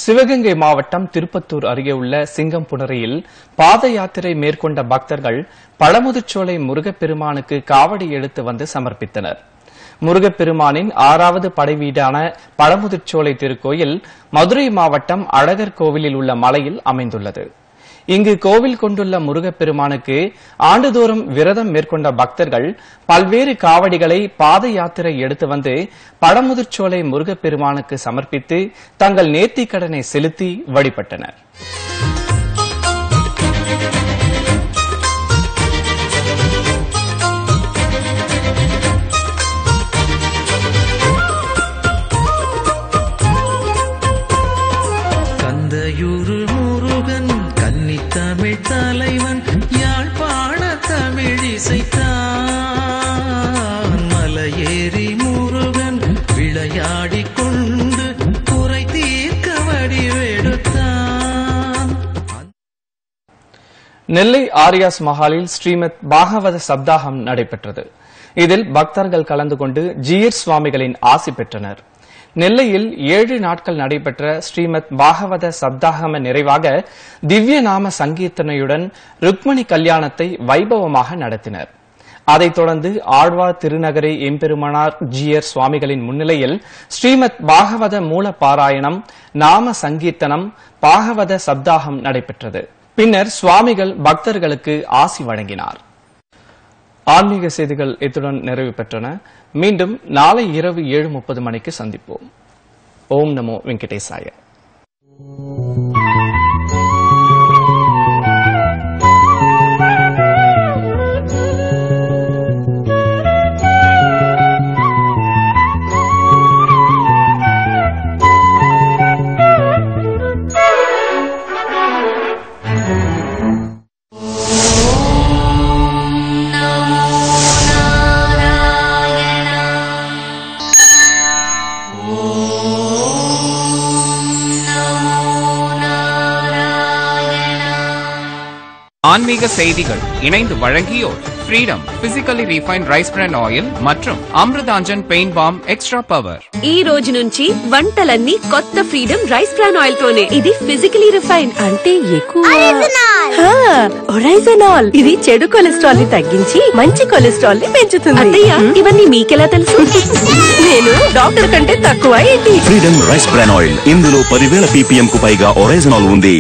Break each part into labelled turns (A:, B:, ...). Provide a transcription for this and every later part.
A: சிவகங்கை மாவட்டம் திருப்பத்தூர் அருகே உள்ள சிங்கம்புணரியில் பாத யாத்திரை மேற்கொண்ட பக்தர்கள் பழமுதிர்ச்சோலை முருகப்பெருமானுக்கு காவடி எடுத்து வந்து சமர்ப்பித்தனர். முருகப்பெருமானின் 6வது படைவீடான பழமுதிர்ச்சோலை திருக்கோயில் மதுரை மாவட்டம் அழகர் கோவிலில் உள்ள மலையில் அமைந்துள்ளது. இங்கு கோவில் கொண்டுள்ள முருகப்பெருமானுக்கு ஆண்டுதோறும் விரதம் மேற்கொண்ட பக்தர்கள் பல்வேறு காவடிகளை பாத யாத்திரை எடுத்து வந்து பழமுதிர்ச்சோலை முருகப்பெருமானுக்கு சமர்ப்பித்து தங்கள் நேர்த்திக்கடனை செலுத்தி வழிபட்டனர்.
B: தமிழ் தலைவன் யாழ்ப்பாண தமிழிசைத்தான் மலையேறி முருகன் விளையாடிக் கொண்டு குறை தீர்க்க வடிவெடுத்தான்.
A: நெல்லை ஆரியாஸ் மஹாலில் ஸ்ரீமத் பாகவத சப்தாகம் நடைபெற்றது. இதில் பக்தர்கள் கலந்து கொண்டு ஜீயர் சுவாமிகளின் ஆசி பெற்றனர். நெல்லையில் 7 நாட்கள் நடைபெற்ற ஸ்ரீமத் பாகவத சப்தாகம நிறைவாக திவ்ய நாம சங்கீர்த்தனையுடன் ருக்மணி கல்யாணத்தை வைபவமாக நடத்தினர். அதைத் தொடர்ந்து ஆழ்வார் திருநகரி எம்பெருமானார் ஜீயர் சுவாமிகளின் முன்னிலையில் ஸ்ரீமத் பாகவத மூல பாராயணம், நாம சங்கீர்த்தனம், பாகவத சப்தாகம் நடைபெற்றது. பின்னர் சுவாமிகள் பக்தர்களுக்கு ஆசி வழங்கினார். ஆன்மீக செய்திகள் இத்துடன் நிறைவு பெற்றன. மீண்டும் நாளை இரவு 7:30 மணிக்கு சந்திப்போம். ஓம் நமோ வெங்கடேசாய.
C: ஆன்மீக செய்திகள் இணைந்து வழங்கியோர் Freedom physically refined rice bran oil மற்றும் Amrutanjan pain balm extra power.
D: ఈ రోజు నుంచి వంటలన్నీ కొత్త ఫ్రీడమ్ రైస్ బ్రాన్ ఆయిల్ తోనే. ఇది ఫిజికలీ రిఫైన్డ్ అంటే ఎక్కువ ఒరైజనాల్. ఇది చెడు కొలెస్ట్రాల్ ని తగ్గించి మంచి కొలెస్ట్రాల్ ని పెంచుతుంది. అత్తయ్య ఇవన్నీ మీకెలా తెలుసు? నేను డాక్టర్ కంటే తక్కువ ఏంటి?
E: ఫ్రీడమ్ రైస్ బ్రాన్ ఆయిల్, ఇందులో 10,000 ppm కు పైగా ఒరైజనాల్ ఉంది.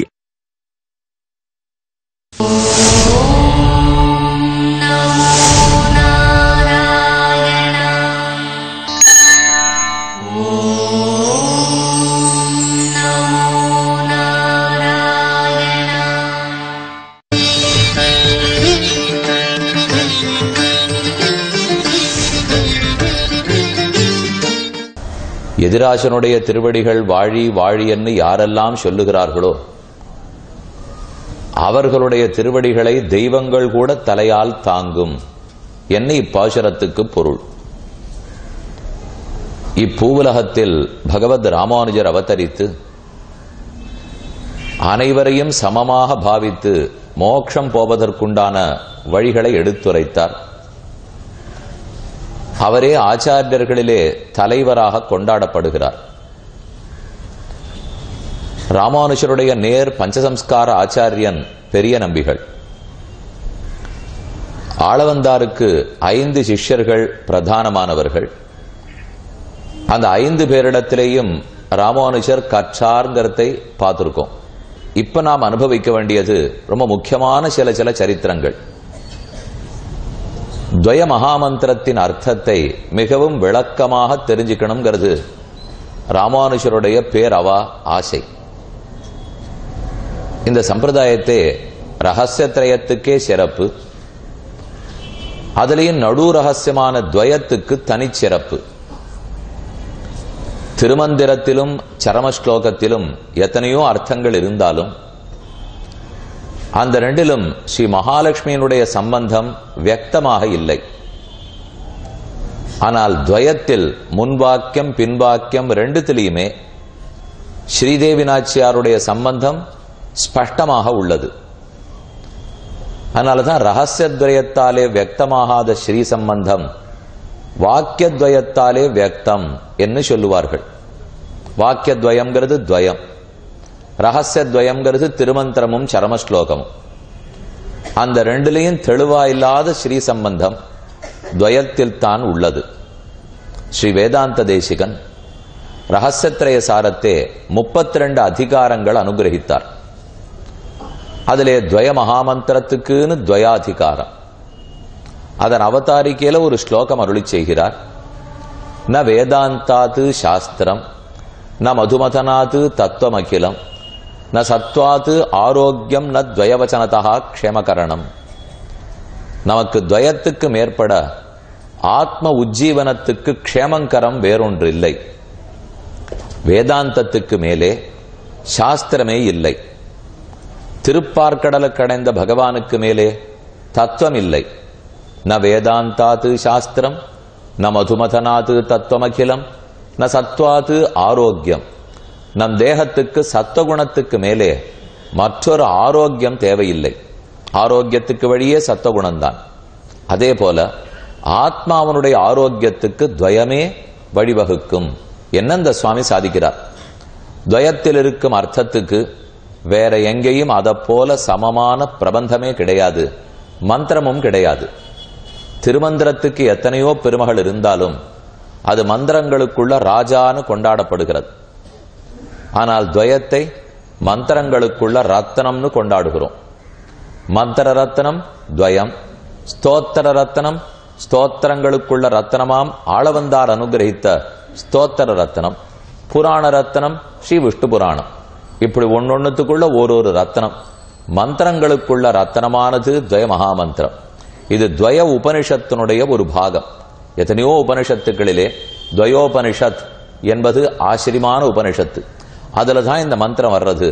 F: எதிராசனுடைய திருவடிகள் வாழி வாழி என்று யாரெல்லாம் சொல்லுகிறார்களோ அவர்களுடைய திருவடிகளை தெய்வங்கள் கூட தலையால் தாங்கும் என்ன இப்பாசுரத்துக்கு பொருள். இப்பூவுலகத்தில் பகவத் ராமானுஜர் அவதரித்து அனைவரையும் சமமாக பாவித்து மோட்சம் போவதற்குண்டான வழிகளை எடுத்துரைத்தார். அவரே ஆச்சாரியர்களிலே தலைவராக கொண்டாடப்படுகிறார். ராமானுஜருடைய நேர் பஞ்சசம்ஸ்கார ஆச்சாரியன் பெரிய நம்பிகள். ஆளவந்தாருக்கு 5 சிஷ்யர்கள் பிரதானமானவர்கள். அந்த 5 பேரிடத்திலேயும் ராமானுஜர் கற்றார்ங்கிறதை பார்த்திருக்கோம். இப்ப நாம் அனுபவிக்க வேண்டியது ரொம்ப முக்கியமான சில சரித்திரங்கள். துவய மகாமந்திரத்தின் அர்த்தத்தை மிகவும் விளக்கமாக தெரிஞ்சுக்கணுங்கிறது ராமானுஜருடைய பேரவா ஆசை. இந்த சம்பிரதாயத்தை ரகசியத்திரயத்துக்கே சிறப்பு, அதிலேயும் நடு ரகசியமான துவயத்துக்கு தனிச்சிறப்பு. திருமந்திரத்திலும் சரமஸ்லோகத்திலும் எத்தனையோ அர்த்தங்கள் இருந்தாலும் அந்த ரெண்டிலும் ஸ்ரீ மகாலட்சுமியினுடைய சம்பந்தம் வியக்தமாக இல்லை. ஆனால் துவயத்தில் முன்வாக்கியம் பின்வாக்கியம் ரெண்டுத்திலையுமே ஸ்ரீதேவி நாச்சியாருடைய சம்பந்தம் ஸ்பஷ்டமாக உள்ளது. அதனாலதான் ரகசியத்வயத்தாலே வியக்தமாகாத ஸ்ரீ சம்பந்தம் வாக்கியத்வயத்தாலே வியக்தம் என்று சொல்லுவார்கள். வாக்கியத்வயம்ங்கிறது துவயம், ரகசியத்வயம்ங்கிறது திருமந்திரமும் சரமஸ்லோகமும். அந்த ரெண்டுலையும் தெளிவா இல்லாத ஸ்ரீ சம்பந்தம் துவயத்தில் தான் உள்ளது. ஸ்ரீ வேதாந்த தேசிகன் ரகசியத்ரய சாரத்தே 32 அதிகாரங்கள் அனுகிரகித்தார். அதிலே துவய மகாமந்திரத்துக்குன்னு துவயாதிகாரம். அதன் அவதாரிக்கையில ஒரு ஸ்லோகம் அருளி செய்கிறார். ந வேதாந்தாத்து சாஸ்திரம் ந மதுமதனாத்து தத்துவமகிலம் ந சத்வாத்து ஆரோக்கியம் ந துவயவச்சனதா க்ஷேமகரணம். நமக்கு துவயத்துக்கு மேற்பட ஆத்ம உஜ்ஜீவனத்துக்கு க்ஷேமங்கரம் வேறொன்று இல்லை. வேதாந்தத்துக்கு மேலே சாஸ்திரமே இல்லை. திருப்பார்கடலை கடைந்த பகவானுக்கு மேலே தத்துவம் இல்லை. ந வேதாந்தாத்து சாஸ்திரம் ந மதுமதனாத்து தத்துவமகிலம் ந சத்வாத்து ஆரோக்கியம். நம் தேகத்துக்கு சத்துவகுணத்துக்கு மேலே மற்றொரு ஆரோக்கியம் தேவையில்லை. ஆரோக்கியத்துக்கு வழியே சத்துவகுணம்தான். அதே போல ஆத்மாவனுடைய ஆரோக்கியத்துக்கு துவயமே வழிவகுக்கும் என்ன இந்த சுவாமி சாதிக்கிறார். துவயத்தில் இருக்கும் அர்த்தத்துக்கு வேற எங்கேயும் அதை போல சமமான பிரபந்தமே கிடையாது, மந்திரமும் கிடையாது. திருமந்திரத்துக்கு எத்தனையோ பெருமகள் இருந்தாலும் அது மந்திரங்களுக்குள்ள ராஜான்னு கொண்டாடப்படுகிறது. ஆனால் துவயத்தை மந்திரங்களுக்குள்ள ரத்தனம்னு கொண்டாடுகிறோம். மந்திர ரத்னம் துவயம், ஸ்தோத்திர ரத்னம் ஸ்தோத்திரங்களுக்குள்ள ரத்னமாம் ஆளவந்தார் அனுகிரகித்த ஸ்தோத்திர ரத்னம், புராண ரத்னம் ஸ்ரீ விஷ்ணு புராணம். இப்படி ஒன்னொன்னுக்குள்ள ஒரு ரத்னம். மந்திரங்களுக்குள்ள ரத்னமானது துவய மகாமந்திரம். இது துவய உபனிஷத்தினுடைய ஒரு பாகம். எத்தனையோ உபனிஷத்துக்களிலே துவயோபனிஷத் என்பது ஆச்சரியமான உபனிஷத்து. அதுல தான் இந்த மந்திரம் வர்றது.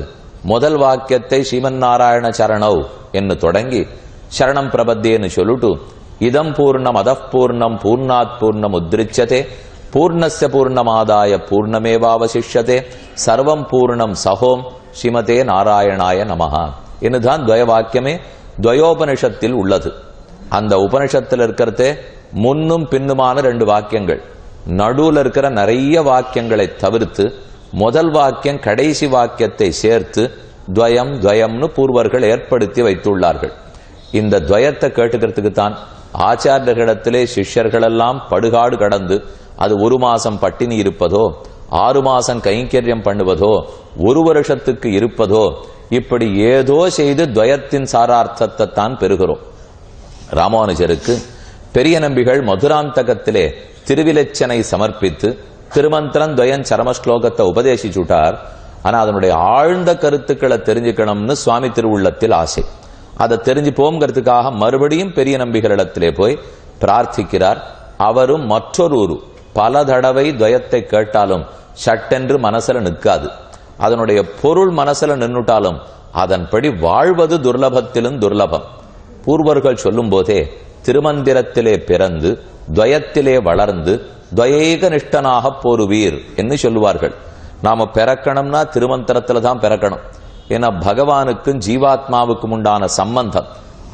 F: முதல் வாக்கியத்தை ஸ்ரீமன் நாராயண சரணவ் என்று தொடங்கி சரணம் பிரபத்தியன்னு சொல்லிட்டு இதம் பூர்ணம் அதப் பூர்ணம் பூர்ணாத் பூர்ணம் உத்ரிச்சதே பூர்ணஸ்ய பூர்ணமாதாய பூர்ணமேவாவசிஷ்யதே சர்வம் பூர்ணம் சஹோம் ஸ்ரீமதே நாராயணாய நமஹா என்னுதான் துவய வாக்கியமே துவயோபனிஷத்தில் உள்ளது. அந்த உபனிஷத்தில் இருக்கிறதே முன்னும் பின்னுமான 2 வாக்கியங்கள். நடுவில் இருக்கிற நிறைய வாக்கியங்களை தவிர்த்து முதல் வாக்கியம் கடைசி வாக்கியத்தை சேர்த்து துவயம் துவயம்னு பூர்வர்கள் ஏற்படுத்தி வைத்துள்ளார்கள். இந்த துவயத்தை கேட்டுக்கிறதுக்கு தான் ஆச்சாரியர்களிடத்திலே சிஷ்யர்கள் எல்லாம் படுகாடு கடந்து அது 1 மாசம் பட்டினி இருப்பதோ 6 மாசம் கைங்கரியம் பண்ணுவதோ 1 வருஷத்துக்கு இருப்பதோ இப்படி ஏதோ செய்து துவயத்தின் சாரார்த்தத்தை தான் பெறுகிறோம். ராமானுஜருக்கு பெரிய நம்பிகள் மதுராந்தகத்திலே திருவிலச்சனை சமர்ப்பித்து திருமந்திரம் துவயம் சரமஸ்லோகத்தை உபதேசிச்சுட்டார். ஆனா அதனுடைய ஆழ்ந்த கருத்துக்களை தெரிஞ்சுக்கணும்னு சுவாமி திருவுள்ளத்தில் ஆசை. அதை தெரிஞ்சு போங்கிறதுக்காக மறுபடியும் பெரிய நம்பிகளிடத்திலே போய் பிரார்த்திக்கிறார். அவரும் மற்றொரு பல தடவை துவயத்தை கேட்டாலும் சட்டென்று மனசுல நிற்காது. அதனுடைய பொருள் மனசுல நின்னுட்டாலும் அதன்படி வாழ்வது துர்லபத்திலும் துர்லபம். பூர்வர்கள் சொல்லும் போதே திருமந்திரத்திலே பிறந்து துவயத்திலே வளர்ந்து துவயேக நிஷ்டனாக போருவீர் என்று சொல்லுவார்கள். நாம பிறக்கணும்னா திருமந்திரத்துல தான் பிறக்கணும். ஏன்னா பகவானுக்கும் ஜீவாத்மாவுக்கும் உண்டான சம்பந்தம்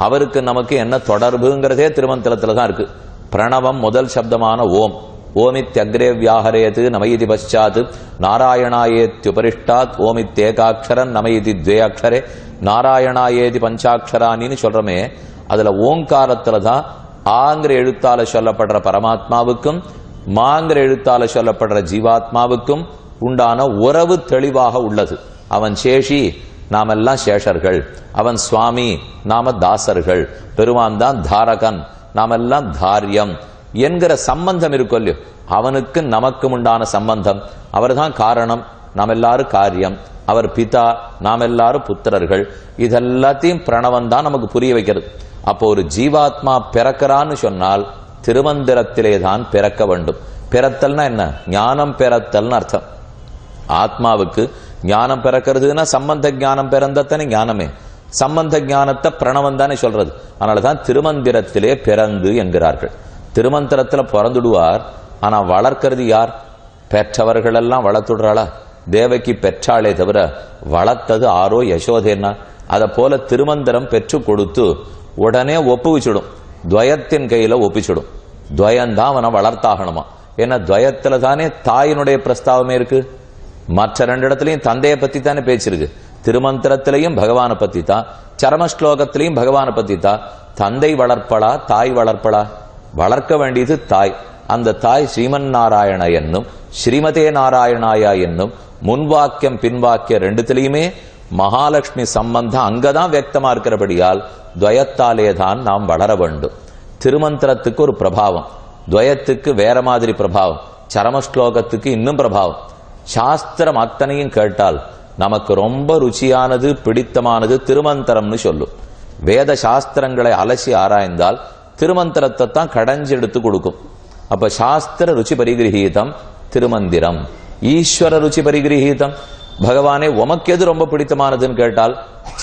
F: அவருக்கு நமக்கு என்ன தொடர்புங்கிறதே திருமந்திரத்துல தான் இருக்கு. பிரணவம் முதல் சப்தமான ஓம், ஓமித்யக்ரே வியாஹரேது நமயிதி பశ్చాத் நாராயணாயேத்யுபரிஷ்டாத் ஓமித்யேகாட்சரன் நமயிதி த்வே அக்ஷரே நாராயணாயேதி பஞ்சாட்சரானின்னு சொல்றமே, அதுல ஓங்காரத்துல தான் ஆங்கிற எழுத்தால சொல்லப்படுற பரமாத்மாவுக்கும் மாங்கிற எழுத்தால சொல்லப்படுற ஜீவாத்மாவுக்கும் உண்டான உறவு தெளிவாக உள்ளது. அவன் சேஷி, நாமெல்லாம் சேஷர்கள். அவன் சுவாமி, நாம தாசர்கள். பெருமான் தான் தாரகன், நாமெல்லாம் தாரியம் என்கிற சம்பந்தம் இருக்கும். அவனுக்கு நமக்கு உண்டான சம்பந்தம். அவர் தான் காரணம், நாம் எல்லாரும் காரியம். அவர் பிதா, நாம் எல்லாரும் புத்திரர்கள். இதெல்லாத்தையும் பிரணவன் தான் நமக்கு புரிய வைக்கிறது. அப்போ ஒரு ஜீவாத்மா பிறக்கிறான்னு சொன்னால் திருமந்திரத்திலே தான் பிறக்க வேண்டும். பிறத்தல்னா என்ன? ஞானம் பிறத்தல்னு அர்த்தம். ஆத்மாவுக்கு ஞானம் பிறக்கிறதுனா சம்பந்த ஞானம் பிறந்தத்தனே ஞானமே. சம்பந்த ஞானத்தை பிரணவன் தானே சொல்றது. அதனாலதான் திருமந்திரத்திலே பிறந்து என்கிறார்கள். திருமந்திரத்துல பிறந்துடுவார், ஆனா வளர்க்கிறது யார்? பெற்றவர்கள் எல்லாம் வளர்த்துடுறாளா? தேவகி பெற்றாளே தவிர வளர்த்தது ஆரோ யசோதேனா. அதை போல திருமந்திரம் பெற்று கொடுத்து உடனே ஒப்புவிச்சிடும். துவயத்தின் கையில ஒப்பிச்சிடும். துவயந்தான் அவனை வளர்த்தாகணுமா. ஏன்னா துவயத்துல தானே தாயினுடைய பிரஸ்தாவமே இருக்கு. மற்ற 2 இடத்துலயும் தந்தையை பத்தி தானே பேச்சிருக்கு. திருமந்திரத்திலையும் பகவானை பத்தி தான், சரமஸ்லோகத்திலையும் பகவானை பத்தி தான். தந்தை வளர்ப்பளா தாய் வளர்ப்பளா? வளர்க்க வேண்டியது தாய். அந்த தாய் ஸ்ரீமன் நாராயண என்னும் ஸ்ரீமதே நாராயணாயா என்னும் முன்வாக்கியம் பின்வாக்கிய 2த்திலையுமே மகாலட்சுமி சம்பந்தம் அங்கதான் வியக்தமா இருக்கிறபடியால் துவயத்தாலே தான் நாம் வளர வேண்டும். திருமந்திரத்துக்கு ஒரு பிரபாவம், துவயத்துக்கு வேற மாதிரி பிரபாவம், சரமஸ்லோகத்துக்கு இன்னும் பிரபாவம். சாஸ்திரம் அத்தனையும் கேட்டால் நமக்கு ரொம்ப ருச்சியானது பிடித்தமானது திருமந்திரம்னு சொல்லும். வேத சாஸ்திரங்களை அலசி ஆராய்ந்தால் திருமந்திரத்தை தான் கடைஞ்சு எடுத்து கொடுக்கும். அப்ப சாஸ்திர ருச்சி பரிகிரகீதம் திருமந்திரம், ஈஸ்வர ருச்சி பரிகிரகீதம். பகவானே உமக்கு எது ரொம்ப பிடித்தமானதுன்னு கேட்டால்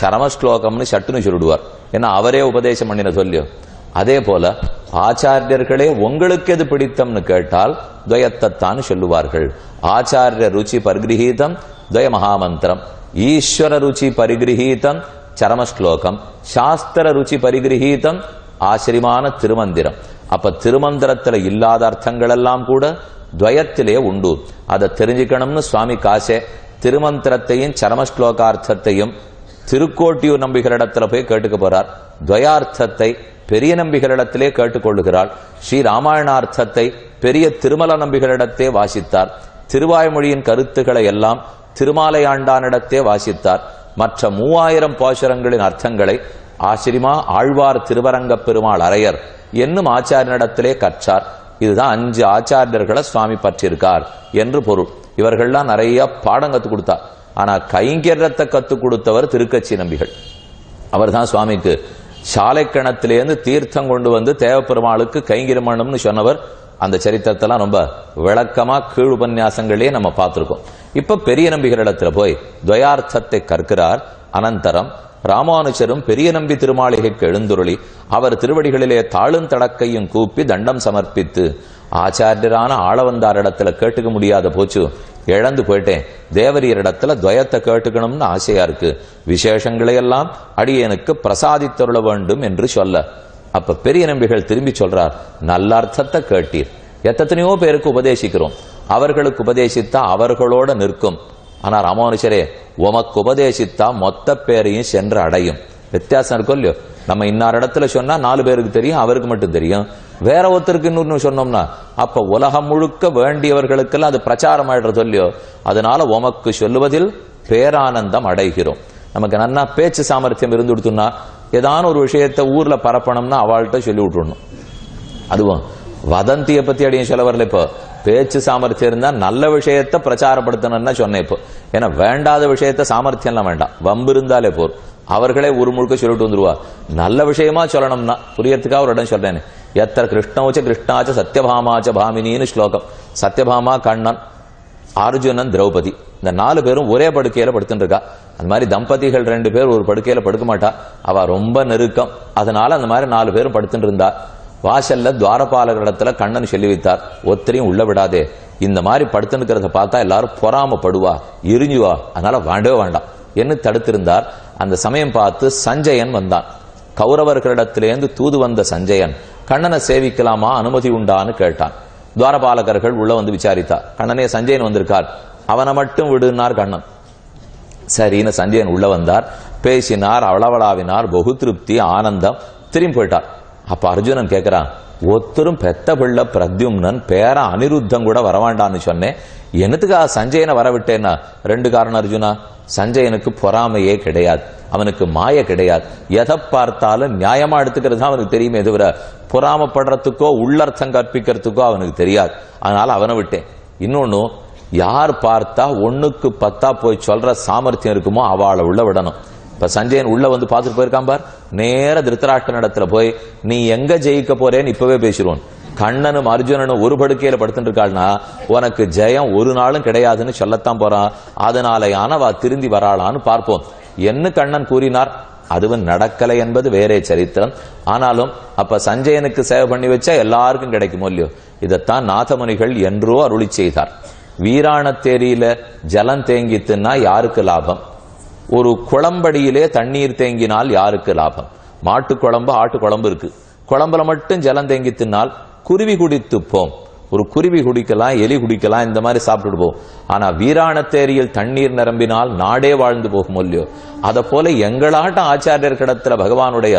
F: சரமஸ்லோகம்னு சட்டுன்னு சொல்லிடுவார். ஏன்னா அவரே உபதேசம் பண்ணின சொல்லியும். அதே போல ஆச்சாரியர்களே உங்களுக்கு எது பிடித்தம்னு கேட்டால் துவயத்தான் சொல்லுவார்கள். ஆச்சாரிய ருச்சி பரிகிரகீதம் துவய மகாமந்திரம், ஈஸ்வர ருச்சி பரிகிரகீதம் சரமஸ்லோகம், சாஸ்திர ருச்சி பரிகிரகீதம் ஆச்சரியமான திருமந்திரம். அப்ப திருமந்திரத்துல இல்லாத அர்த்தங்கள் எல்லாம் கூட துவயத்திலே உண்டு. அதை தெரிஞ்சுக்கணும்னு சுவாமி காசே திருமந்திரத்தையும் சரமஸ்லோகார்த்தத்தையும் திருக்கோட்டியூர் நம்பிகளிடத்துல போய் கேட்டுக்க போறார். துவயார்த்தத்தை பெரிய நம்பிகளிடத்திலே கேட்டுக்கொள்ளுகிறாள். ஸ்ரீ ராமாயணார்த்தத்தை பெரிய திருமல நம்பிகளிடத்தே வாசித்தார். திருவாய்மொழியின் கருத்துக்களை எல்லாம் திருமாலையாண்டானிடத்தே வாசித்தார். மற்ற 3000 பாசுரங்களின் அர்த்தங்களை ஆச்சரியமா ஆழ்வார் திருவரங்க பெருமாள் அரையர் என்னும் ஆச்சாரியனிடத்திலே கற்றார். இதுதான் 5 ஆச்சாரியர்களை சுவாமி பற்றிருக்கார் என்று பொருள். இவர்கள்லாம் நிறைய பாடம் கத்துக் கொடுத்தார். ஆனா கைங்கரியத்தை கத்துக் கொடுத்தவர் திருக்கச்சி நம்பிகள். அவர் தான் சுவாமிக்கு சாலை கிணத்திலேருந்து தீர்த்தம் கொண்டு வந்து தேவப்பெருமாளுக்கு கைங்கரியம் பண்ணணும்னு சொன்னவர். அந்த சரித்திரத்தெல்லாம் ரொம்ப விளக்கமா கீழ் உபன்யாசங்களே நம்ம பார்த்திருக்கோம். இப்ப பெரிய நம்பிகளிடத்துல போய் துவயார்த்தத்தை கற்கிறார். அனந்தரம் ராமானுஜரும் பெரிய நம்பி திருமாளிகைக்கு எழுந்துருளி அவர் திருவடிகளிலே தாளும் தடக்கையும் கூப்பி தண்டம் சமர்ப்பித்து, ஆச்சாரியரான ஆளவந்தாரிடத்துல கேட்டுக்க முடியாத போச்சு, இழந்து போயிட்டேன், தேவரியரிடத்துல துவயத்தை கேட்டுக்கணும்னு ஆசையா இருக்கு, விசேஷங்களை எல்லாம் அடியனுக்கு பிரசாதித்தருள வேண்டும் என்று சொல்ல, அப்ப பெரிய நம்பிகள் திரும்பி சொல்றார், நல்ல அர்த்தத்தை கேட்டீர். எத்தனையோ பேருக்கு உபதேசிக்கிறோம், அவர்களுக்கு உபதேசித்தா அவர்களோட நிற்கும். ஆனா ராமானுஜரே உமக்கு உபதேசித்தா மொத்த பேரையும் சென்று அடையும். வித்தியாசம் இருக்கும் இல்லையோ? நம்ம இன்னார் இடத்துல சொன்னா 4 பேருக்கு தெரியும், அவருக்கு மட்டும் தெரியும். வேற ஒருத்தருக்கு இன்னொன்னு சொன்னோம்னா அப்ப உலகம் முழுக்க வேண்டியவர்களுக்கெல்லாம் அது பிரச்சாரம் ஆயிடுறது இல்லையோ? அதனால உமக்கு சொல்லுவதில் பேரானந்தம் அடைகிறோம். நமக்கு நன்னா பேச்சு சாமர்த்தியம் இருந்து கொடுத்தோம்னா ஏதான ஒரு விஷயத்த ஊர்ல பரப்பணும்னா அவள்கிட்ட சொல்லி விட்டுடணும். அதுவும் வதந்திய பத்தி அடியும் சொல்ல வரல. இப்போ பேச்சு சாமர்த்தியம் இருந்தா நல்ல விஷயத்த பிரச்சாரப்படுத்தணும்னா சொன்னேன். இப்போ ஏன்னா வேண்டாத விஷயத்த சாமர்த்தியம்லாம் வேண்டாம், வம்பு இருந்தாலே போர். அவர்களே ஒரு முழுக்க சொல்லிட்டு வந்துருவா. நல்ல விஷயமா சொல்லணும்னா புரியறதுக்காக ஒரு இடம் சொல்றேன். எத்தனை கிருஷ்ணோச்ச கிருஷ்ணாச்ச சத்யபாமாச்ச பாமினின்னு ஸ்லோகம். சத்யபாமா கண்ணன், அர்ஜுனன், திரௌபதி, இந்த 4 பேரும் ஒரே படுக்கையில படுத்துட்டு இருக்கா. அந்த மாதிரி தம்பதிகள் 2 பேர் ஒரு படுக்கையில படுக்க மாட்டா, அவ ரொம்ப நெருக்கம். அதனால அந்த மாதிரி 4 பேரும் படுத்துட்டு இருந்தா. வாசல்ல துவாரபாலகரிடத்துல கண்ணன் சொல்லி வைத்தார், ஒத்தரையும் உள்ள விடாதே, இந்த மாதிரி படுத்துக்கிறத பார்த்தா எல்லாரும் பொறாமப்படுவா, எரிஞ்சுவா, அதனால வேண்டவே வேண்டாம் என்று தடுத்திருந்தார். அந்த சமயம் பார்த்து சஞ்சயன் வந்தான். கௌரவர்களிடத்திலேருந்து தூது வந்த சஞ்சயன் கண்ணனை சேவிக்கலாமா, அனுமதி உண்டான்னு கேட்டான். துவாரபாலகர்கள் உள்ள வந்து விசாரித்தார். கண்ணனே சஞ்சயன் வந்திருக்கார், அவனை மட்டும் விடுனார் கண்ணன். சரின்னு சஞ்சயன் உள்ள வந்தார், பேசினார், அவளவளாவினார், பகு திருப்தி, ஆனந்தம், திரும்பி போயிட்டார். அப்ப அர்ஜுனன் கேட்கிறான், ஒத்தரும் பெத்த பிள்ளை பிரத்யும்னன் பேர அனிருத்தம் கூட வரவாண்டான்னு சொன்னேன், என்னத்துக்காக சஞ்சயனை வரவிட்டேன்னா? 2 காரணம் அர்ஜுனா. சஞ்சயனுக்கு பொறாமையே கிடையாது, அவனுக்கு மாய கிடையாது, எதை பார்த்தாலும் நியாயமா எடுத்துக்கிறது அவனுக்கு தெரியுமே தவிர பொறாமப்படுறதுக்கோ உள்ளர்த்தம் கற்பிக்கிறதுக்கோ அவனுக்கு தெரியாது. அதனால அவனை விட்டேன். இன்னொன்னு, யார் பார்த்தா 1க்கு 10 போய் சொல்ற சாமர்த்தியம் இருக்குமோ அவளை உள்ள விடணும். இப்ப சஞ்சயன் உள்ள வந்து பார்த்துட்டு போயிருக்கான் பார், நேர திருத்தராஷ்டிரன் இடத்துல போய் நீ எங்க ஜெயிக்க போறேன்னு இப்பவே பேசிடுவோம். கண்ணனும் அர்ஜுனனும் ஒரு படுக்கையில படுத்துட்டு இருக்காள்னா உனக்கு ஜெயம் ஒரு நாளும் கிடையாதுன்னு சொல்லத்தான் போறான். அதனால அவ திருந்தி வராளான்னு பார்ப்போம். என்ன கண்ணன் கூறினார், அதுவும் நடக்கலை என்பது வேறே சரித்திரம். ஆனாலும் அப்ப சஞ்சயனுக்கு சேவை பண்ணி வச்சா எல்லாருக்கும் கிடைக்குமோ இல்லையோ? இதைத்தான் நாதமுனிகள் என்றோ அருளி செய்தார். வீராணத்தேரியில ஜலம் தேங்கித்துன்னா யாருக்கு லாபம்? ஒரு குளம்படியிலே தண்ணீர் தேங்கினால் யாருக்கு லாபம்? மாட்டு குழம்பு, ஆட்டு குழம்பு இருக்கு, குழம்புல மட்டும் ஜலம் தேங்கி தின்னால் குருவி குடித்து போம். ஒரு குருவி குடிக்கலாம், எலி குடிக்கலாம், இந்த மாதிரி சாப்பிட்டு போகும். ஆனா வீராணத்தேரியில் தண்ணீர் நிரம்பினால் நாடே வாழ்ந்து போகும் இல்லையோ, அத போல எங்களாட்டம் ஆச்சாரியர் கிடத்துல பகவானுடைய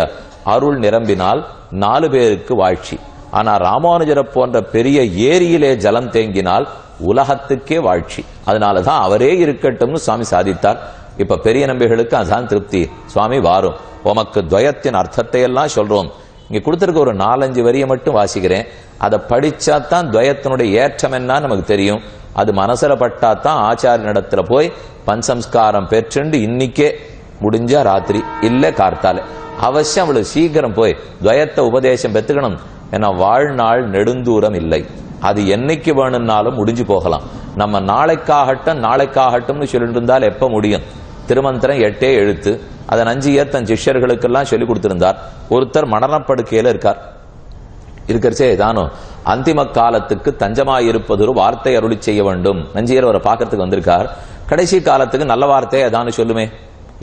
F: அருள் நிரம்பினால் 4 பேருக்கு வாழ்ச்சி. ஆனா ராமானுஜரை போன்ற பெரிய ஏரியிலே ஜலம் தேங்கினால் உலகத்துக்கே வாழ்ச்சி. அதனாலதான் அவரே இருக்கட்டும்னு சுவாமி சாதித்தார். இப்ப பெரிய நம்பிகளுக்கு அதான் திருப்தி. சுவாமி வாரும், உமக்கு துவயத்தின் அர்த்தத்தை எல்லாம் சொல்றோம். இங்க கொடுத்திருக்க ஒரு 4-5 வரியை மட்டும் வாசிக்கிறேன். அதை படிச்சாதான் துவயத்தினுடைய ஏற்றம் என்ன நமக்கு தெரியும். அது மனசுல பட்டாதான் ஆச்சாரியனிடத்துல போய் பஞ்சசம்ஸ்காரம் பெற்றுண்டு இன்னைக்கே முடிஞ்சா ராத்திரி இல்ல கார்த்தாலே அவசியம் அவளுக்கு சீக்கிரம் போய் துவயத்தை உபதேசம் பெற்றுக்கணும். ஏன்னா வாழ்நாள் நெடுந்தூரம் இல்லை. அது என்னைக்கு வேணும்னாலும் முடிஞ்சு போகலாம். நம்ம நாளைக்காகட்டும்னு சொல்லிட்டு இருந்தால் எப்ப முடியும்? திருமந்திரம் 8 எழுத்து. அதை நஞ்சியர் தன் சிஷ்யர்களுக்கெல்லாம் சொல்லி கொடுத்திருந்தார். ஒருத்தர் மரணப்படுக்கையில இருக்கிறச்சே தானோ அந்திம காலத்துக்கு தஞ்சமாயிருப்பது ஒரு வார்த்தை அருளி செய்ய வேண்டும். நஞ்சியர் அவரை பார்க்கறதுக்கு வந்திருக்கார். கடைசி காலத்துக்கு நல்ல வார்த்தையை அதானு சொல்லுமே.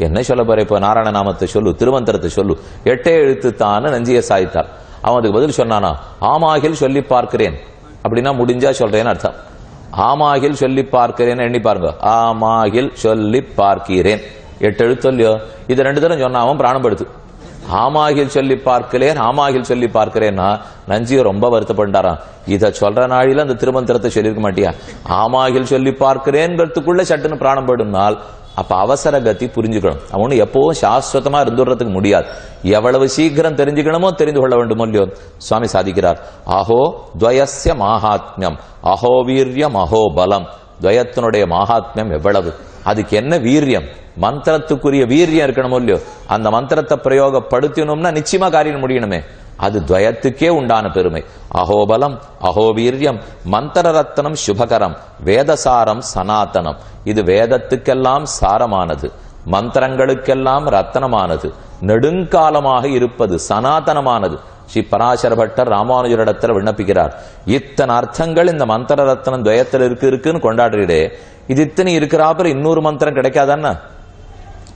F: என்ன சொல்ல போற? இப்ப நாராயண நாமத்தை சொல்லு, திருமந்திரத்தை சொல்லு, 8 எழுத்து தான் நஞ்சியர் சாதித்தார். அவன் அதுக்கு பதில் சொன்னானா, ஆமாகில் சொல்லி பார்க்கிறேன் அப்படின்னா முடிஞ்சா சொல்றேன்னு அர்த்தம். ஆமாகில் சொல்லி பார்க்கிறேன்னு எண்ணி பாருங்க. ஆமாகில் சொல்லி பார்க்கிறேன் 8 எழுத்து இல்லையோ, இது 2 தரம் சொன்னா அவன் பிராணப்படுத்து. ஆமாகில் சொல்லி பார்க்கிறேன், ஆமாகில் சொல்லி பார்க்கிறேன்னா நஞ்சியை ரொம்ப வருத்தப்பட்டாராம். இத சொல்ற நாளில அந்த திருமந்திரத்தை சொல்லியிருக்க மாட்டியா? ஆமாகில் சொல்லி பார்க்கிறேன்கிறதுக்குள்ள சட்டுன்னு பிராணம் படும்னால் அப்ப அவசர கதி புரிஞ்சுக்கணும். அவனு எப்பவும் சாஸ்வதமா இருந்துடுறதுக்கு முடியாது. எவ்வளவு சீக்கிரம் தெரிஞ்சுக்கணுமோ தெரிந்து கொள்ள வேண்டுமோ இல்லையோ சுவாமி சாதிக்கிறார். அஹோ துவயஸ்ய மகாத்மியம், அஹோ வீரியம், அஹோ பலம். துவயத்தினுடைய மகாத்மியம் எவ்வளவு, அதுக்கு என்ன வீரியம், மந்திரத்துக்குரிய வீரியம் இருக்கணுமோ இல்லையோ. அந்த மந்திரத்தை பிரயோகப்படுத்தணும்னா நிச்சயமா காரியம் முடியணுமே. அது துவயத்துக்கே உண்டான பெருமை. அஹோபலம், அஹோவீரியம், மந்திர ரத்னம் சுபகரம், வேதசாரம் சனாதனம். இது வேதத்துக்கெல்லாம் சாரமானது, மந்திரங்களுக்கெல்லாம் ரத்னமானது, நெடுங்காலமாக இருப்பது, சனாதனமானது. ஸ்ரீ பராசர பட்டர் ராமானுஜரிடத்தில் விண்ணப்பிக்கிறார். இத்தனை அர்த்தங்கள் இந்த மந்திர ரத்னம் துவயத்தில் இருக்குன்னு கொண்டாடுறீடே, இது இத்தனை இருக்கிறாப்புற இன்னொரு மந்திரம் கிடைக்காதான்னா?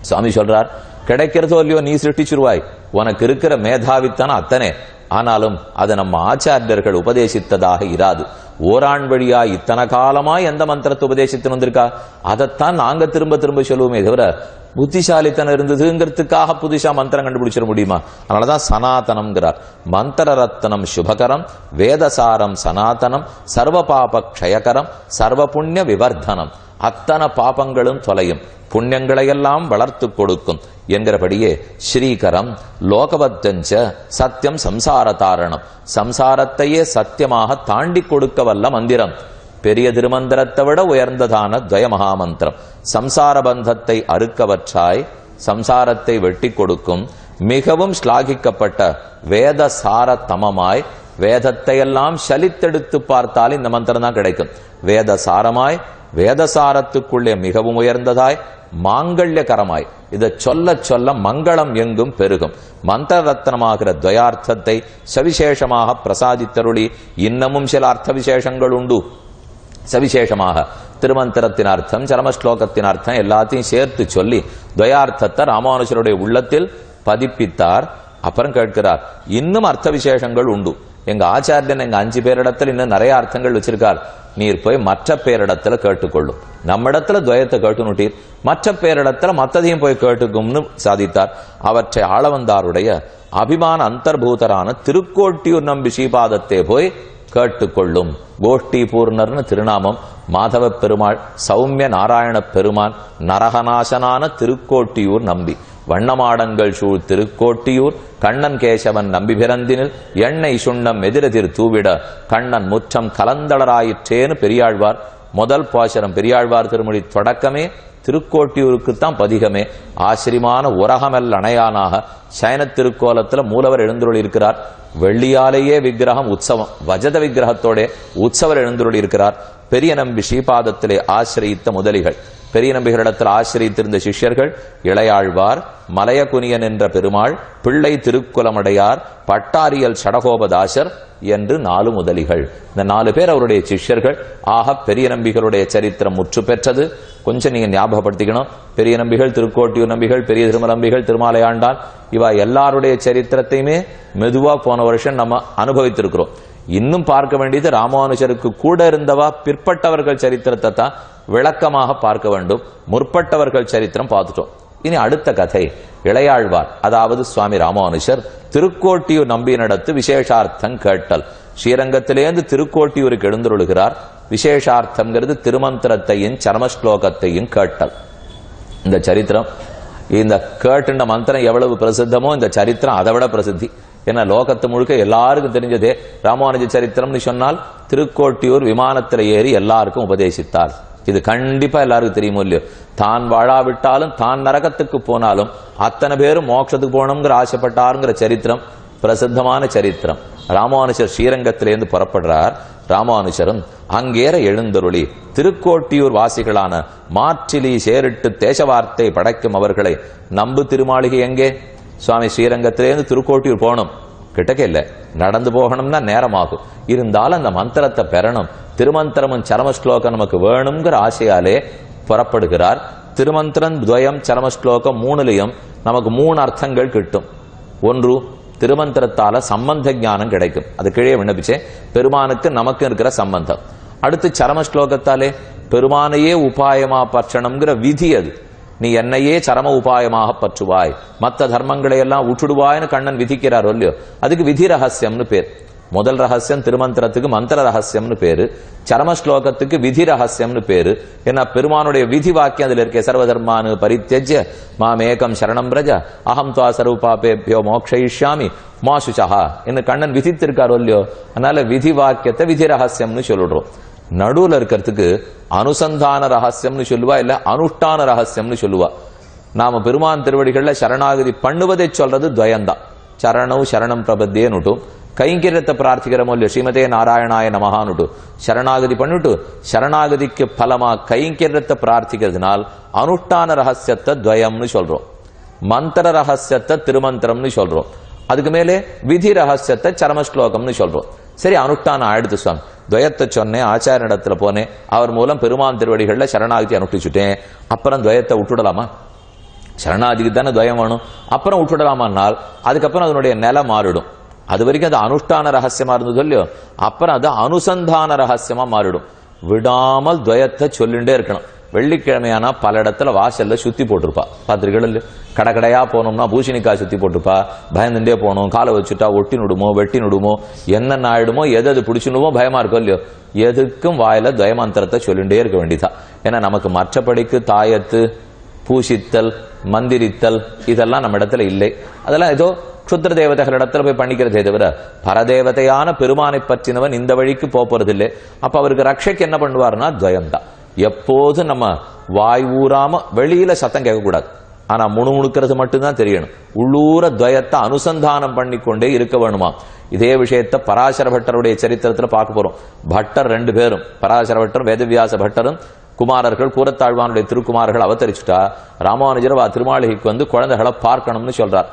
F: சுவாமி சொல்றார், கிடைக்கிறதோ இல்லையோ நீ சிருஷ்டிச்சிருவாய், உனக்கு இருக்கிற மேதாவித்தான அத்தனை. ஆனாலும் அது நம்ம ஆச்சாரியர்கள் உபதேசித்ததாக இராது. ஓராண் வழியா இத்தனை காலமா எந்த மந்திரத்தை உபதேசித்து வந்திருக்கா அதைத்தான் நாங்க திரும்ப திரும்ப சொல்லுவோமே தவிர புத்திசாலித்தனம் இருந்ததுங்கிறதுக்காக புதுசா மந்திரம் கண்டுபிடிச்சிட முடியுமா? அதனாலதான் சனாதனம்ங்கிறார். மந்திர ரத்னம் சுபகரம், வேதசாரம் சனாதனம், சர்வ பாப க்ஷயகரம், சர்வ புண்ணிய விவர்தனம். அத்தனை பாபங்களும் தொலையும், புண்ணியங்களையெல்லாம் வளர்த்து கொடுக்கும் என்கிறபடியே ஸ்ரீகரம், லோகவத்தஞ்ச சத்தியம், சம்சார தாரணம், சம்சாரத்தையே சத்தியமாக தாண்டி கொடுக்க வல்ல மந்திரம். பெரிய திருமந்திரத்தை விட உயர்ந்ததான துவய மகாமந்திரம். சம்சார பந்தத்தை அறுக்கவற்றாய் சம்சாரத்தை வெட்டி கொடுக்கும் மிகவும் ஸ்லாகிக்கப்பட்ட வேதசார தமமாய், வேதத்தை எல்லாம் சலித்தெடுத்து பார்த்தால் இந்த மந்திரம் தான் கிடைக்கும். வேதசாரமாய், வேதசாரத்துக்குள்ளே மிகவும் உயர்ந்ததாய், மாங்கல்யகரமாய், இதை சொல்ல சொல்ல மங்களம் எங்கும் பெருகும். மந்திர ரத்னமாகிற துவயார்த்தத்தை சவிசேஷமாக பிரசாதித்தருளி இன்னமும் சில அர்த்த விசேஷங்கள் உண்டு. சவிசேஷமாக திருமந்திரத்தின் அர்த்தம், சரமஸ்லோகத்தின் அர்த்தம் எல்லாத்தையும் சேர்த்து சொல்லி துவயார்த்தத்தை ராமானுஜருடைய உள்ளத்தில் பதிப்பித்தார். அப்புறம் கேட்கிறார், இன்னும் அர்த்த விசேஷங்கள் உண்டு. எங்க ஆச்சாரியன் எங்க 5 பேரிடத்துல இன்னும் நிறைய அர்த்தங்கள் வச்சிருக்கார். நீர் போய் மற்ற பேரிடத்துல கேட்டுக்கொள்ளும். நம்ம இடத்துல துவயத்தை கேட்டுனுட்டீர், மற்ற பேரிடத்துல மற்றதையும் போய் கேட்டுக்கும்னு சாதித்தார். அவற்றை ஆளவந்தாருடைய அபிமான அந்தர்பூதரான திருக்கோட்டியூர் நம்பி ஸ்ரீபாதத்தை போய் கேட்டுக்கொள்ளும். கோஷ்டி பூர்ணர்னு திருநாமம். மாதவ பெருமாள், சௌமிய நாராயண பெருமான், நரகநாசனான திருக்கோட்டியூர் நம்பி, வண்ணமாடங்கள் சூழ் திருக்கோட்டியூர், கண்ணன் கேசவன் நம்பி பிறந்தினில் எண்ணெய் சுண்ணம் எதிரெதிர் தூவிட கண்ணன் முற்றம் கலந்தளராயிற்றேன்னு பெரியாழ்வார். முதல் பாசனம் பெரியாழ்வார் திருமொழி தொடக்கமே திருக்கோட்டியூருக்குத்தான் பதிகமே. ஆசிரியமான உரகமெல் அணையானாக சயன திருக்கோலத்துல மூலவர் எழுந்துருள் இருக்கிறார். வெள்ளியாலேயே விக்கிரகம் உற்சவம், வஜத விக்கிரகத்தோட உற்சவர் எழுந்துருள் இருக்கிறார். பெரிய நம்பி ஸ்ரீபாதத்திலே ஆசிரியித்த முதலிகள், பெரிய நம்பிகளிடத்தில் ஆசிரியத்திருந்த சிஷ்யர்கள் இளையாழ்வார், மலையகுனியன் என்ற பெருமாள், பிள்ளை திருக்குலமடையார், பட்டாரியல் சடகோபதாசர் என்று 4 முதலிகள். இந்த 4 பேர் அவருடைய சிஷ்யர்கள். ஆக பெரிய நம்பிகளுடைய சரித்திரம் முற்று பெற்றது. கொஞ்சம் நீங்க ஞாபகப்படுத்திக்கணும். பெரிய நம்பிகள், திருக்கோட்டியூர் நம்பிகள், பெரிய திருமலம்பிகள், திருமாலையாண்டான், இவா எல்லாருடைய சரித்திரத்தையுமே மெதுவா போன வருஷம் நம்ம அனுபவித்திருக்கிறோம். இன்னும் பார்க்க வேண்டியது ராமானுஜருக்கு கூட இருந்தவா பிற்பட்டவர்கள் சரித்திரத்தை தான் விளக்கமாக பார்க்க வேண்டும். முற்பட்டவர்கள் சரித்திரம் பார்த்துட்டோம். இனி அடுத்த கதை இளையாழ்வார், அதாவது சுவாமி ராமானுஜர் திருக்கோட்டியூர் நம்பியினிடத்து விசேஷார்த்தம் கேட்டல். ஸ்ரீரங்கத்திலேருந்து திருக்கோட்டியூருக்கு எழுந்தருளுகிறார். விசேஷார்த்தம்ங்கிறது திருமந்திரத்தையும் சரமஸ்லோகத்தையும் கேட்டல். இந்த சரித்திரம், இந்த கேட்டுண்ட மந்திரம் எவ்வளவு பிரசித்தமோ இந்த சரித்திரம் அதை விட பிரசித்தி. ஏன்னா லோகத்து முழுக்க எல்லாருக்கும் தெரிஞ்சதே ராமானுஜ சரித்திரம்னு சொன்னால் திருக்கோட்டியூர் விமானத்தில் ஏறி எல்லாருக்கும் உபதேசித்தார். இது கண்டிப்பா எல்லாருக்கும் தெரியுமோ இல்லையோ. தான் வாழாவிட்டாலும் தான் நரகத்துக்கு போனாலும் அத்தனை பேரும் மோட்சத்துக்கு போகணுங்கிற ஆசைப்பட்டாருங்கிற சரித்திரம் பிரசித்தமான சரித்திரம். ராமானுஜர் ஸ்ரீரங்கத்திலேருந்து புறப்படுறார். ராமானுஜரும் அங்கேற எழுந்தருளி திருக்கோட்டியூர் வாசிகளான மாற்றிலி சேரிட்டு தேசவார்த்தை படைக்கும் அவர்களை நம்பு திருமாளிகை எங்கே? சுவாமி ஸ்ரீரங்கத்திலேருந்து திருக்கோட்டியூர் போகணும், கிட்டக்க இல்ல, நடந்து போகணும்னா நேரமாகும். இருந்தாலும் அந்த மந்திரத்தை பெறணும், திருமந்திரமும் சரமஸ்லோகம் நமக்கு வேணுங்கிற ஆசையாலே புறப்படுகிறார். திருமந்திரம் துவயம் சரமஸ்லோகம் மூணுலையும் நமக்கு 3 அர்த்தங்கள் கிட்டும். ஒன்று, திருமந்திரத்தால சம்பந்த ஞானம் கிடைக்கும். அது கீழே விண்ணப்பிச்சே, பெருமானுக்கு நமக்கு இருக்கிற சம்பந்தம். அடுத்து சரமஸ்லோகத்தாலே பெருமானையே உபாயமா பற்றணுங்கிற விதி. அது நீ என்னையே சரம உபாயமாக பற்றுவாய், மற்ற தர்மங்களை எல்லாம் விட்டுடுவாய்னு கண்ணன் விதிக்கிறார் இல்லையோ, அதுக்கு விதி ரகசியம்னு பேர். முதல் ரகசியம் திருமந்திரத்துக்கு மந்திர ரகசியம்னு பேரு, சரமஸ்லோகத்துக்கு விதி ரகசியம்னு பேரு. ஏன்னா பெருமானுடைய விதி வாக்கியம் அதுல இருக்க, சர்வதர்மானு பரித்யஜ்ய மாமேகம் சரணம் பிரஜ அகம் துவா சர்வபாபேப்யோ மோக்ஷயிஷ்யாமி மா சுசஹா என்று கண்ணன் விதித்திருக்காரோ இல்லையோ. அதனால விதி வாக்கியத்தை விதி ரகசியம்னு சொல்லிடுறோம். நடுவுல இருக்கிறதுக்கு அனுசந்தான ரகசியம்னு சொல்லுவா, இல்ல அனுஷ்டான ரகசியம்னு சொல்லுவா. நாம பெருமான் திருவடிகள்ல சரணாகதி பண்ணுவதை சொல்றது துவயந்தான். சரணம் சரணம் பிரபத்தியேனுட்டும் கைங்கரியத்தை பிரார்த்திக்கிறோமோ இல்லையோ, ஸ்ரீமதே நாராயணாய நமஹானுட்டு சரணாகதி பண்ணிட்டு சரணாகதிக்கு பலமா கைங்கரியத்தை பிரார்த்திக்கிறதுனால் அனுஷ்டான ரகசியத்தை துவயம்னு சொல்றோம், மந்திர ரகசியத்தை திருமந்திரம்னு சொல்றோம், அதுக்கு மேலே விதி ரகசியத்தை சரமஸ்லோகம்னு சொல்றோம். சரி, அனுஷ்டானம் ஆயிடுத்து சுவாமி, துவயத்தை சொன்னேன், ஆச்சாரியனிடத்துல போனேன், அவர் மூலம் பெருமான் திருவடிகள்ல சரணாகதி அனுஷ்டிச்சுட்டேன், அப்புறம் துவயத்தை விட்டுடலாமா? சரணாகதிக்கு தானே துவயம் வேணும், அப்புறம் விட்டுடலாமான்னால் அதுக்கப்புறம் அதனுடைய நிலை மாறிடும். அது வரைக்கும் அது அனுஷ்டான ரகசியமா இருந்தது இல்லையோ, அப்புறம் அது அனுசந்தான ரகசியமா மாறிடும். விடாமல் துவயத்தை சொல்லிண்டே இருக்கணும். வெள்ளிக்கிழமையானா பல இடத்துல வாசல்ல சுத்தி போட்டிருப்பா, பார்த்திருக்கீங்க. கடைக்கடையா போனோம்னா பூசணிக்காய் சுத்தி போட்டிருப்பா, பயந்துட்டே போகணும், காலை வச்சுட்டா ஒட்டி நடுமோ வெட்டி நடுமோ என்னென்ன ஆயிடுமோ எது பிடிச்சுடுமோ பயமா இருக்கும் இல்லையோ. எதுக்கும் வாயில துவயமந்திரத்தை சொல்லிண்டே இருக்க வேண்டியதான். ஏன்னா நமக்கு மற்றபடிக்கு தாயத்து பூசித்தல் மந்திரித்தல் இதெல்லாம் நம்ம இடத்துல இல்லை. அதெல்லாம் ஏதோ க்ஷுத்ர தேவதைகள் இடத்துல போய் பண்ணிக்கிறதே தவிர பரதேவதையான பெருமானை பற்றினவன் இந்த வழிக்கு போறதில்லை. அப்ப அவருக்கு ரட்சைக்கு என்ன பண்ணுவார்னா துவயம்தான். எப்போது நம்ம வாய் ஊறாம வெளியில சத்தம் கேட்கக்கூடாது, ஆனா முணுமுணுக்கிறது மட்டும்தான் தெரியணும். உள்ளூர துவயத்தை அனுசந்தானம் பண்ணிக்கொண்டே இருக்க வேணுமா. இதே விஷயத்தை பராசர பட்டருடைய சரித்திரத்துல பார்க்க போறோம். பட்டர் 2 பேரும், பராசர பட்டரும் வேதவியாச பட்டரும் குமாரர்கள், கூரத்தாழ்வானுடைய திருக்குமாரர்கள் அவதரிச்சுட்டா ராமானுஜர் திருமாளிகைக்கு வந்து குழந்தைகளை பார்க்கணும்னு சொல்றார்.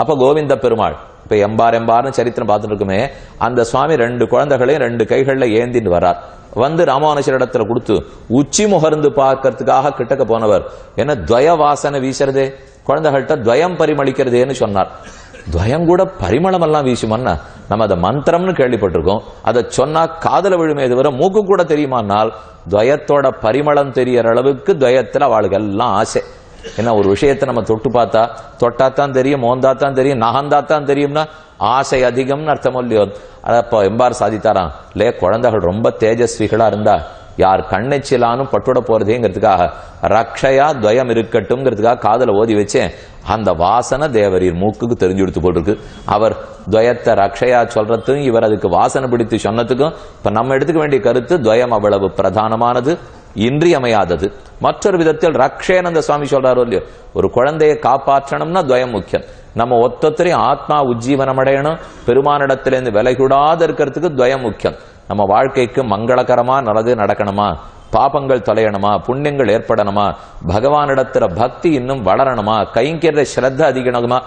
F: அப்ப கோவிந்த பெருமாள் இப்ப எம்பார்னு சரித்திரம் பார்த்துட்டு இருக்குமே, அந்த சுவாமி 2 குழந்தைகளையும் 2 கைகள்ல ஏந்தின்னு வரார். வந்து ராமானுஜர் இடத்துல கொடுத்து உச்சி முகர்ந்து பார்க்கறதுக்காக கிட்டக்க போனவர், என்ன துவய வாசனை வீசுறதே, குழந்தைகள்கிட்ட துவயம் பரிமளிக்கிறதேன்னு சொன்னார். துவயம் கூட பரிமளம் எல்லாம் வீசுமான்னா, நம்ம அதை மந்திரம்னு கேள்விப்பட்டிருக்கோம், அதை சொன்னா காதல விழுமே தவிர மூக்கு கூட தெரியுமானால் துவயத்தோட பரிமளம் தெரியற அளவுக்கு துவயத்துல அவளுக்கு எல்லாம் ஆசை. ஏன்னா ஒரு விஷயத்தை நம்ம தொட்டு பார்த்தா தொட்டாத்தான் தெரியும், மோந்தாத்தான் தெரியும், நகந்தாத்தான் தெரியும்னா ஆசை அதிகம்னு அர்த்தம் இல்லையோ. அப்போ எம்பார் சாதித்தாராம், லே குழந்தைகள் ரொம்ப தேஜஸ்விகளா இருந்தா யார் கண்ணெச்சிலானும் பட்டுட போறதேங்கிறதுக்காக ரக்ஷயா துவயம் இருக்கட்டும்ங்கிறதுக்காக காதல ஓதி வச்சேன். அந்த வாசனை தேவரீர் மூக்குக்கு தெரிஞ்சு எடுத்து போட்டிருக்கு. அவர் துவயத்தை ரக்ஷயா சொல்றதுக்கும் இவர் அதுக்கு வாசனை பிடித்து சொன்னதுக்கும் இப்ப நம்ம எடுத்துக்க வேண்டிய கருத்து, துவயம் அவ்வளவு பிரதானமானது, இன்றியமையாதது. மற்றொரு விதத்தில் ரக்ஷேனந்த சுவாமி சொல்றாரோ இல்லையோ, ஒரு குழந்தையை காப்பாற்றணும்னா துவயம் முக்கியம். நம்ம ஒத்தொத்தரையும் ஆத்மா உஜ்ஜீவனம் அடையணும், பெருமானிடத்திலிருந்து விலகூடாத இருக்கிறதுக்கு துவயம் முக்கியம். நம்ம வாழ்க்கைக்கு மங்களகரமா நல்லது நடக்கணுமா, பாபங்கள் தொலையணுமா, புண்ணியங்கள் ஏற்படணுமா, பகவானிடத்துல பக்தி இன்னும் வளரணுமா, கைங்கரிய ஸ்ரத்த அதிகணுமா,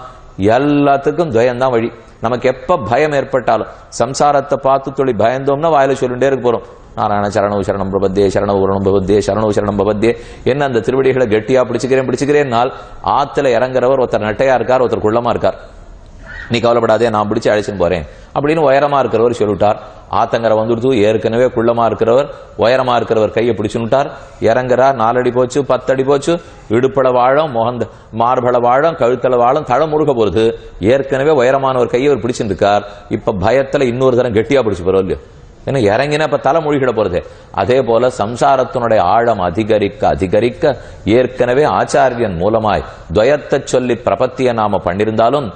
F: எல்லாத்துக்கும் துவயம்தான் வழி. நமக்கு எப்ப பயம் ஏற்பட்டாலும் சம்சாரத்தை பார்த்து தொழி பயந்தோம்னா வாயில சொல்லிட்டே இருக்க போறோம், நாராயண சரணம் சரணம் பிரபத்தே சரணம் உரணம் பவத்தே சரணம் சரணம் பவத்தே. என்ன அந்த திருவடிகளை கெட்டியா பிடிச்சுக்கிறேன். ஆத்துல இறங்குறவர் ஒருத்தர் நட்டையா இருக்கார், ஒருத்தர் குள்ளமா இருக்கார். நீ கவலைப்படாதே, நான் பிடிச்சு அழைச்சின்னு போறேன் அப்படின்னு உயரமா இருக்கிறவர் சொல்லிட்டார். ஆத்தங்கரை வந்துடுத்து, ஏற்கனவே குள்ளமா இருக்கிறவர் உயரமா இருக்கிறவர் கையை பிடிச்சுட்டார், இறங்குறார், 4 அடி போச்சு, 10 அடி போச்சு, இடுப்பள வாழம், முகந்த மார்பள வாழம், கழுத்தள வாழம், தலை முருக போறது. ஏற்கனவே உயரமானவர் கையை அவர் பிடிச்சிருக்கார், இப்ப பயத்துல இன்னொரு தரம் கெட்டியா பிடிச்சு போறோம் இல்லையோ, ஏன்னா இறங்கினா இப்ப தலை மொழிகிட போறது. அதே போல சம்சாரத்தினுடைய ஆழம் அதிகரிக்க அதிகரிக்க ஏற்கனவே ஆச்சாரியன் மூலமாய் துவயத்தை சொல்லி பிரபத்திய நாம பண்ணிருந்தாலும்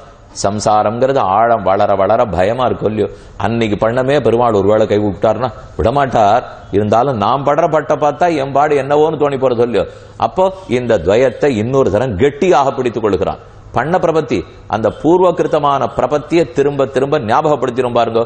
F: சம்சாரம்ங்கிறது ஆழம் வளர வளர பயமா இருக்கும் இல்லையோ. அன்னைக்கு பண்ணமே பெருமாள் ஒருவேளை கை விட்டார்னா விடமாட்டார், இருந்தாலும் நாம் படுற பட்ட பார்த்தா என் பாடு என்னவோன்னு தோணி போறது இல்லையோ. அப்போ இந்த துவயத்தை இன்னொரு தரம் கெட்டியாக பிடித்துக் கொள்கிறான். பண்ண பிரபத்தி அந்த பூர்வகிருத்தமான பிரபத்தியை திரும்ப திரும்ப ஞாபகப்படுத்திடும் பாருங்க,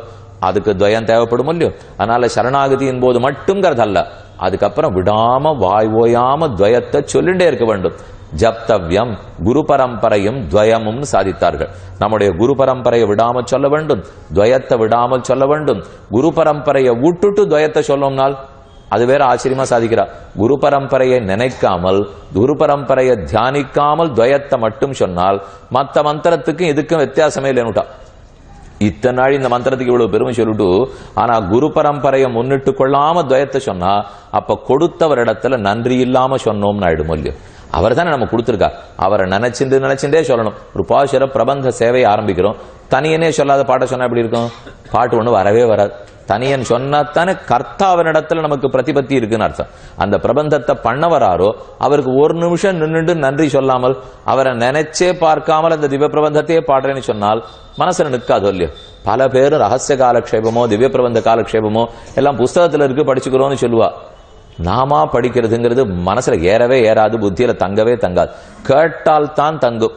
F: அதுக்கு துவயம் தேவைப்படும் இல்லையோ. அதனால சரணாகதியின் போது மட்டும்ங்கிறதல்ல, அதுக்கப்புறம் விடாம வாய் ஓயாம துவயத்தை சொல்லிண்டே இருக்க வேண்டும். ஜப்தவ்யம் குரு பரம்பரையும் துவயமும் சாதித்தார்கள். நம்முடைய குரு பரம்பரையை விடாம சொல்ல வேண்டும், துவயத்தை விடாமல் சொல்ல வேண்டும். குரு பரம்பரையை விட்டுட்டு துவயத்தை சொல்லணும்னால் அது வேற ஆச்சரியமா சாதிக்கிறார். குரு பரம்பரையை நினைக்காமல் குரு பரம்பரையை தியானிக்காமல் துவயத்தை மட்டும் சொன்னால் மற்ற மந்திரத்துக்கும் இதுக்கும் வித்தியாசமே இல்லைன்னுட்டா. இத்தனை நாள் இந்த மந்திரத்துக்கு இவ்வளவு பெருமை சொல்லிட்டு ஆனா குரு பரம்பரையை முன்னிட்டு கொள்ளாம துவயத்தை சொன்னா அப்ப கொடுத்தவரிடத்துல நன்றி இல்லாம சொன்னோம்னு ஆயிடும் இல்லையோ. அவர் தானே நம்ம கொடுத்திருக்கார், அவரை நினைச்சுட்டே சொல்லணும். ஒரு பாசுர பிரபந்த சேவையை ஆரம்பிக்கிறோம், தனியனே சொல்லாத பாட்டை சொன்னா எப்படி இருக்கும்? பாட்டு ஒண்ணு வரவே வராது. தனியன் சொன்னாத்தானே கர்த்தாவனிடத்துல நமக்கு பிரதிபத்தி இருக்குன்னு அர்த்தம். அந்த பிரபந்தத்தை பண்ணவராரோ அவருக்கு ஒரு நிமிஷம் நின்றுட்டு நன்றி சொல்லாமல் அவரை நினைச்சே பார்க்காமல் அந்த திவ்ய பிரபந்தத்தையே பாடுறேன்னு சொன்னால் மனசுல நிற்காதோ இல்லையோ. பல பேர் ரகசிய காலக்ஷேபமோ திவ்ய பிரபந்த காலக்ஷேபமோ எல்லாம் புஸ்தகத்துல இருக்கு படிச்சுக்கிறோம்னு சொல்லுவா. நாமா படிக்கிறதுங்கிறது மனசுல ஏறவே ஏறாது, புத்தியில தங்கவே தங்காது. கேட்டால் தான் தங்கும்.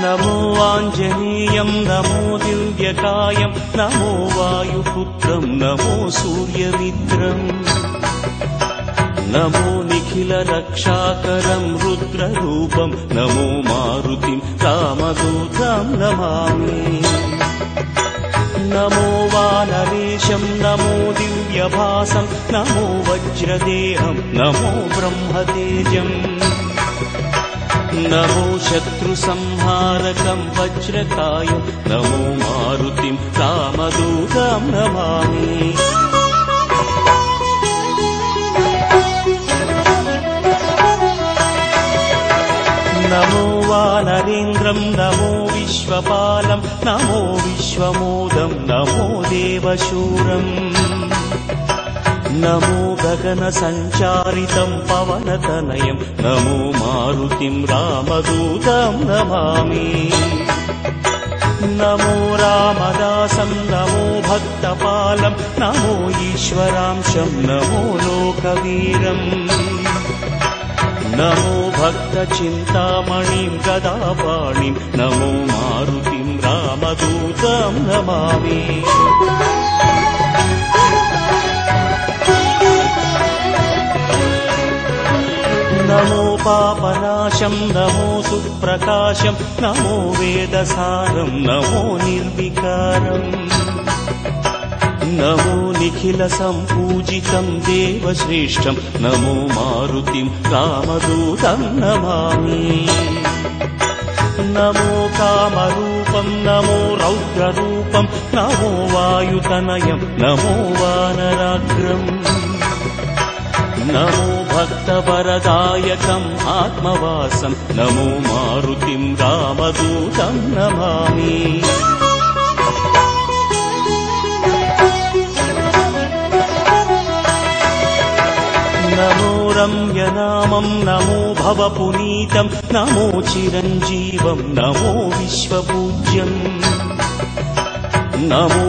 G: नमो आञ्जनेयं नमो दिव्यकायं नमो वायुपुत्रं नमो सूर्यमित्रम् नमो निखिलरक्षाकरं रुद्ररूपं नमो मारुतिं रामदूतं नमामि नमो वानरेशं नमो दिव्यभासं नमो वज्रदेहं नमो ब्रह्मतेजम् नमो शत्रुसंहारकं वज्रकायं नमो मारुतिं रामदूतं नमामि नमो वानरेन्द्रं नमो विश्वपालं नमो विश्वमोदं नमो देवशूरम् नमो गगनसञ्चारितं पवनतनयं नमो मारुतिं रामदूतं नमामि नमो रामदासं नमो भक्तपालं नमो ईश्वरांशं नमो लोकवीरम् नमो भक्तचिन्तामणिं गदापाणिं नमो मारुतिं रामदूतं नमामि नमो पापनाशं नमो सुप्रकाशं नमो वेदसारं नमो निर्विकारम् नमो निखिलसम्पूजितं देवश्रेष्ठं नमो मारुतिं रामदूतं नमामि नमो कामरूपं नमो रौद्ररूपं नमो वायुतनयं नमो वानराग्रम् नमो भक्तवरदायकम् आत्मवासं नमो मारुतिं रामदूतं नमामि नमो रम्यनामं नमो भवपुनीतं नमो चिरञ्जीवं नमो विश्वपूज्यम् नमो